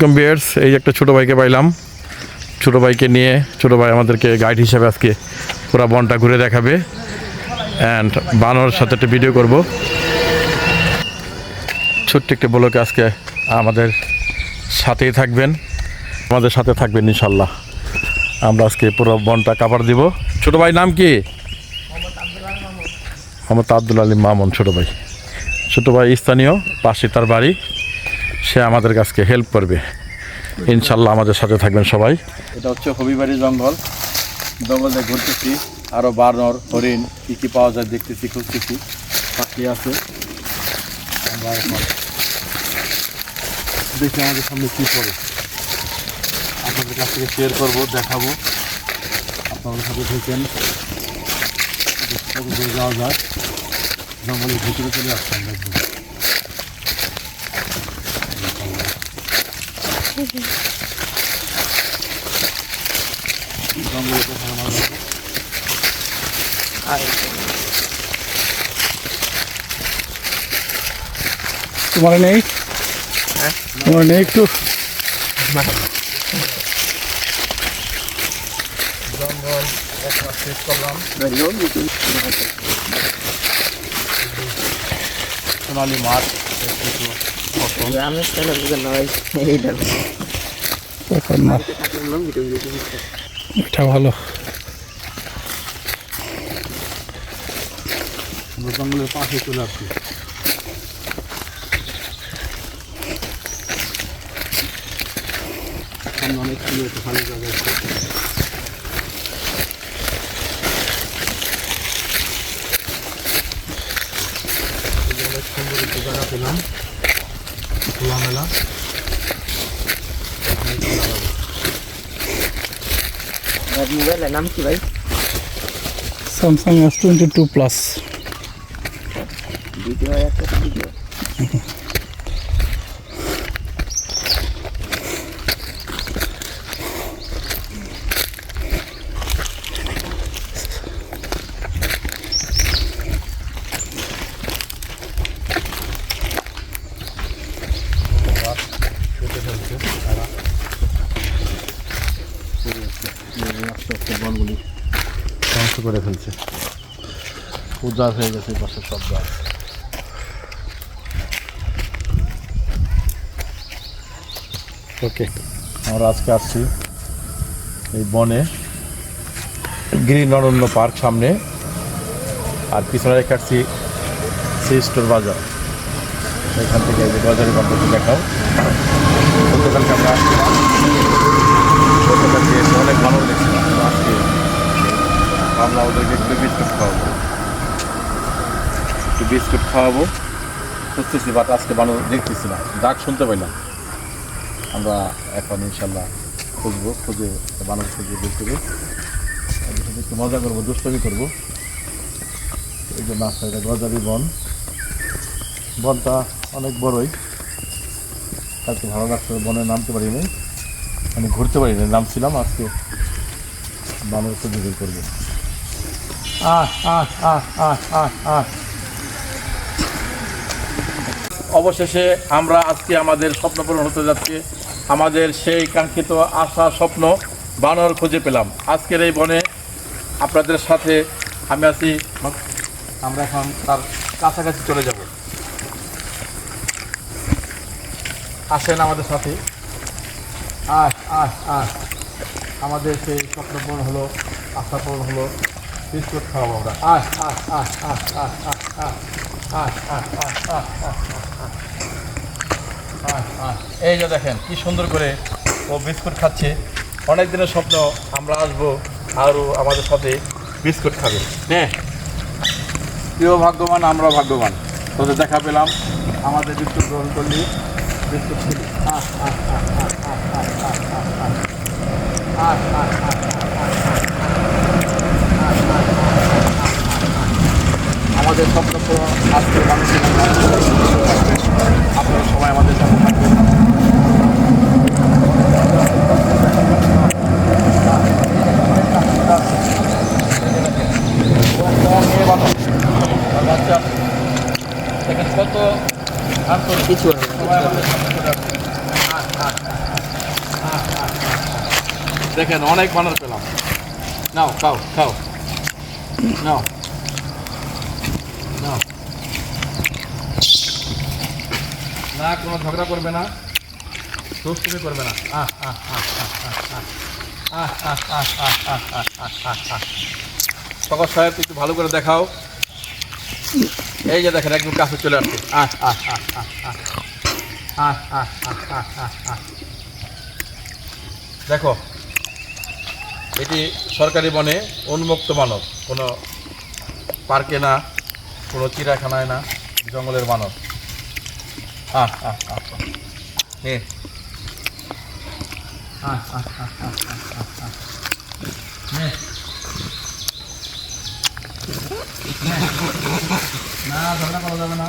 কম্বিয়ার্স এই একটা ছোটো ভাইকে পাইলাম। ছোটো ভাইকে নিয়ে ছোটো ভাই আমাদেরকে গাইড হিসাবে আজকে পুরো বনটা ঘুরে দেখাবে অ্যান্ড বানর সাথে একটা ভিডিও করব। ছোট্ট একটা ব্লকে আজকে আমাদের সাথেই থাকবেন, আমাদের সাথে থাকবেন ইনশাল্লাহ। আমরা আজকে পুরো বনটা কাভার দিব। ছোটো ভাই নাম কি? মোহাম্মদ আব্দুল আলী মামুন। ছোটো ভাই স্থানীয়, পাশে তার বাড়ি। সে আমাদের কাছকে হেল্প করবে ইনশাল্লাহ। আমাদের সাথে থাকবেন সবাই। এটা হচ্ছে হবিবাড়ি জঙ্গলে ঘুরতেছি, আরও বানর হরিণ কী কী পাওয়া যায় দেখতেছি, খুঁজতেছি। পাখি আছে, আমরা এখন দেখি আমাদের সামনে কী পড়ে। আপনাদের কাছ থেকে শেয়ার করবো, দেখাবো। আপনাদের সাথে দেখেন যাওয়া যায়, জঙ্গলের ভিতরে চলে আসতাম দেখবেন। তোমার নেই, তোমার নেই একটু জঙ্গল শেষ করলাম। সোনালি মাঠ, এটা ভালো। জঙ্গলের পাশে চলে আসছি। অনেক খালি জায়গা আছে। অনেক সুন্দর একটু জায়গা পেলাম, খোলামেলা। মোবাইলের নাম কি ভাই? Samsung S22 plus. ভিডিও একটা ভিডিও বনগুলি ধ্বংস করে ফেলছে, উজাড় হয়ে গেছে পাশে সব গাছ। ওকে, আমরা আজকে আসছি এই বনে, গ্রিন অরণ্য পার্ক সামনে, আর পিছনে রেখে আসছি সি স্টোর বাজার। এখান থেকে এই যে বাজারের গল্পটি দেখাও। গতকালকে আমরা আসছিলাম, গতকালকে এসে অনেক ভালো লেগেছিলাম। আজকে আমরা ওদেরকে একটু বিস্কুট খাওয়াবো খুঁজতেছি, বাট আজকে বানর দেখতেছি না, ডাক শুনতে পাইলাম। আমরা এখন ইনশাল্লাহ খুঁজে বানর খুঁজে বের করে একটু মজা করবো, দুষ্টমি করবো। এই জন্য আসলে এটা গজারি বনটা অনেক বড়ই। আজকে ভালো লাগছে, বনে নামতে পারিনি, আমি ঘুরতে পারিনি, নামছিলাম। আজকে বানর খুঁজে বের করবো। অবশেষে আমরা আজকে আমাদের স্বপ্ন পূরণ হতে যাচ্ছে। আমাদের সেই কাঙ্ক্ষিত আশা স্বপ্ন বানর খুঁজে পেলাম আজকের এই বনে। আপনাদের সাথে আমি আছি, আমরা এখন তার কাছাকাছি চলে যাব। আসেন আমাদের সাথে। আমাদের সেই স্বপ্ন পূরণ হলো, আশা পূরণ হলো। বিস্কুট খাওয়াবো আমরা। এই যে দেখেন কি সুন্দর করে ও বিস্কুট খাচ্ছে। অনেক দিনের স্বপ্ন আমরা আসবো আরও আমাদের সাথে বিস্কুট খাবে। হ্যাঁ, প্রিয় ভাগ্যবান, আমরা ভাগ্যবান, তোদের দেখা পেলাম। আমাদের বিস্কুট গ্রহণ করলি, বিস্কুট খেলি। আমাদের স্বপ্ন পূরণ আজকে মানুষের আপনারা সবাই আমাদের সাথে থাকবেন। দেখেন কত কিছু সবাই আমাদের সাথে দেখেন অনেক বানর পেলাম। নাও খাও খাও, নাও নাও। না কোনো ঝগড়া করবে না, দুষ্টুমি করবে না। ফকর সাহেব একটু ভালো করে দেখাও। এই যে দেখেন একদম কাছে চলে আসছে। দেখো এটি সরকারি বনে উন্মুক্ত বানর, কোনো পার্কে না, কোনো চিড়িয়াখানায় না, জঙ্গলের বানর। না ঝগড়া করা যাবে না,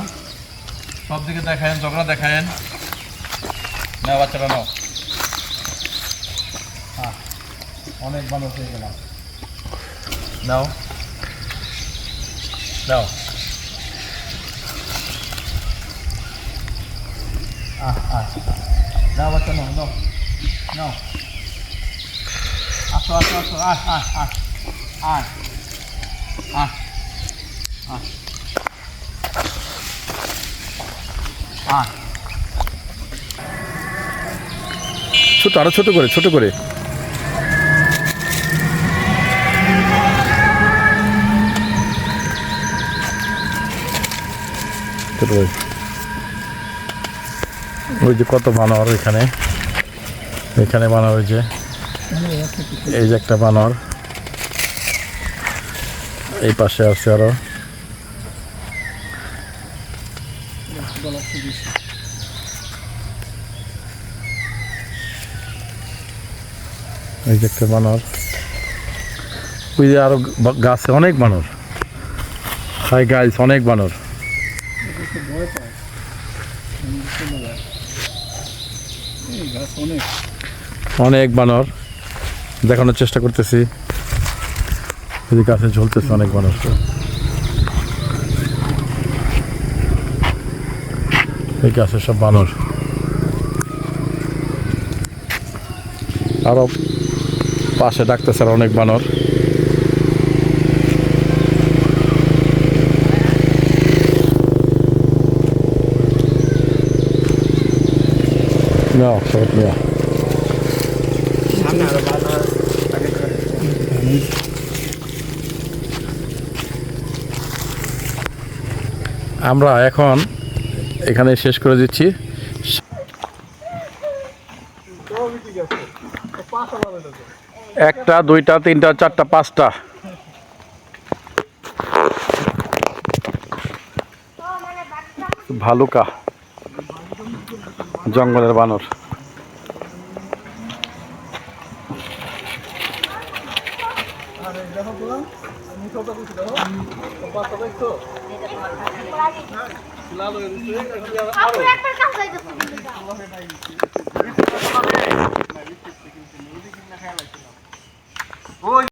সব দিকে দেখায়েন, ঝগড়া দেখায়েন না। বাচ্চারা নাও। অনেক বানর পেয়ে গেলাম। নাও নাও। নাও বাচ্চা নাও নাও নাও। আসো আসো আসো, আয় আয় আয় আয় আয় আয় আয়। ছোট, আরো ছোট করে, ছোট করে। ওই যে কত বানর এখানে, এখানে বানর, ওই যে এই যে একটা বানর, এই পাশে আছে আরো। এই যে একটা বানর, ওই যে আরো গাছে অনেক বানর। হাই গাইস, অনেক বানর। অনেক বানর দেখানোর চেষ্টা করতেছি। এই গাছে ঝুলতেছে অনেক বানর। এই গাছে সব বানর। আরো পাশে ডাকতেছে আর অনেক বানর। No, short me. সামনে আরো বানর আগে করে। আমরা এখন এখানে শেষ করে দিচ্ছি। একটা, দুইটা, তিনটা, চারটা, পাঁচটা। ভালুকা, জঙ্গলের বানর।